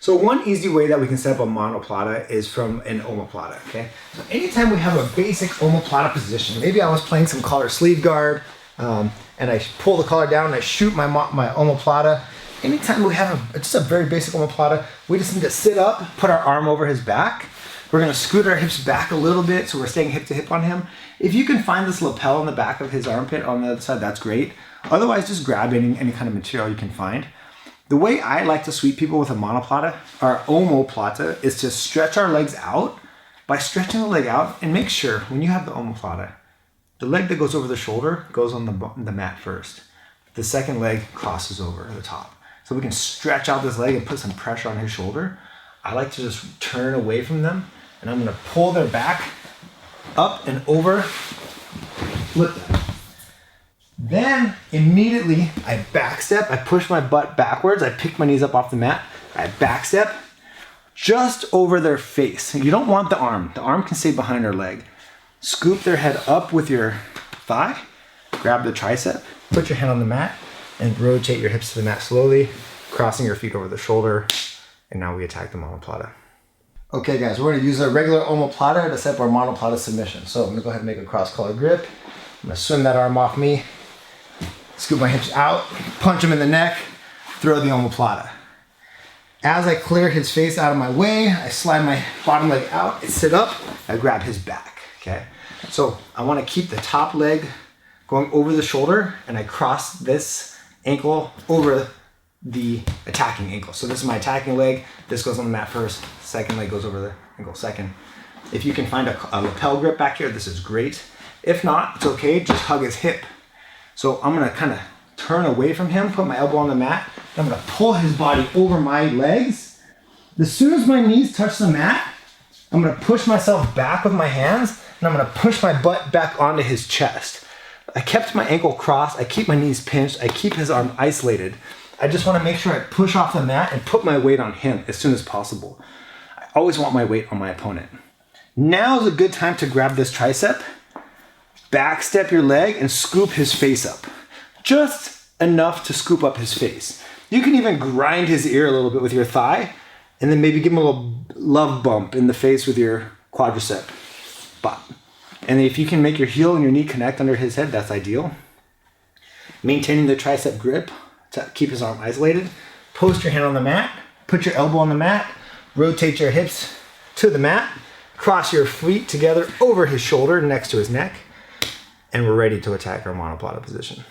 So one easy way that we can set up a monoplata is from an omoplata, okay? So anytime we have a basic omoplata position, maybe I was playing some collar sleeve guard, and I pull the collar down and I shoot my omoplata. Anytime we have just a very basic omoplata, we just need to sit up, put our arm over his back. We're gonna scoot our hips back a little bit so we're staying hip to hip on him. If you can find this lapel on the back of his armpit on the other side, that's great. Otherwise, just grab any kind of material you can find. The way I like to sweep people with a monoplata or omoplata is to stretch our legs out. By stretching the leg out, and make sure when you have the omoplata, the leg that goes over the shoulder goes on the mat first. The second leg crosses over the top. So we can stretch out this leg and put some pressure on his shoulder. I like to just turn away from them, and I'm gonna pull their back up and over, flip them. Then immediately I back step, I push my butt backwards, I pick my knees up off the mat, I back step just over their face. You don't want the arm can stay behind their leg. Scoop their head up with your thigh, grab the tricep, put your hand on the mat, and rotate your hips to the mat slowly, crossing your feet over the shoulder, and now we attack the monoplata. Okay guys, we're gonna use a regular omoplata to set up our monoplata submission. So I'm gonna go ahead and make a cross collar grip. I'm gonna swim that arm off me, scoop my hips out, punch him in the neck, throw the omoplata. As I clear his face out of my way, I slide my bottom leg out, I sit up, I grab his back, okay? So I wanna keep the top leg going over the shoulder, and I cross this ankle over the attacking ankle. So this is my attacking leg, this goes on the mat first, second leg goes over the ankle second. If you can find a lapel grip back here, this is great. If not, it's okay, just hug his hip. So I'm gonna kind of turn away from him, put my elbow on the mat, and I'm gonna pull his body over my legs. As soon as my knees touch the mat, I'm gonna push myself back with my hands, and I'm gonna push my butt back onto his chest. I kept my ankle crossed, I keep my knees pinched, I keep his arm isolated. I just wanna make sure I push off the mat and put my weight on him as soon as possible. I always want my weight on my opponent. Now is a good time to grab this tricep, back step your leg, and scoop his face up. Just enough to scoop up his face. You can even grind his ear a little bit with your thigh, and then maybe give him a little love bump in the face with your quadricep. And if you can make your heel and your knee connect under his head, that's ideal. Maintaining the tricep grip to keep his arm isolated. Post your hand on the mat, put your elbow on the mat, rotate your hips to the mat, cross your feet together over his shoulder next to his neck, and we're ready to attack our monoplata position.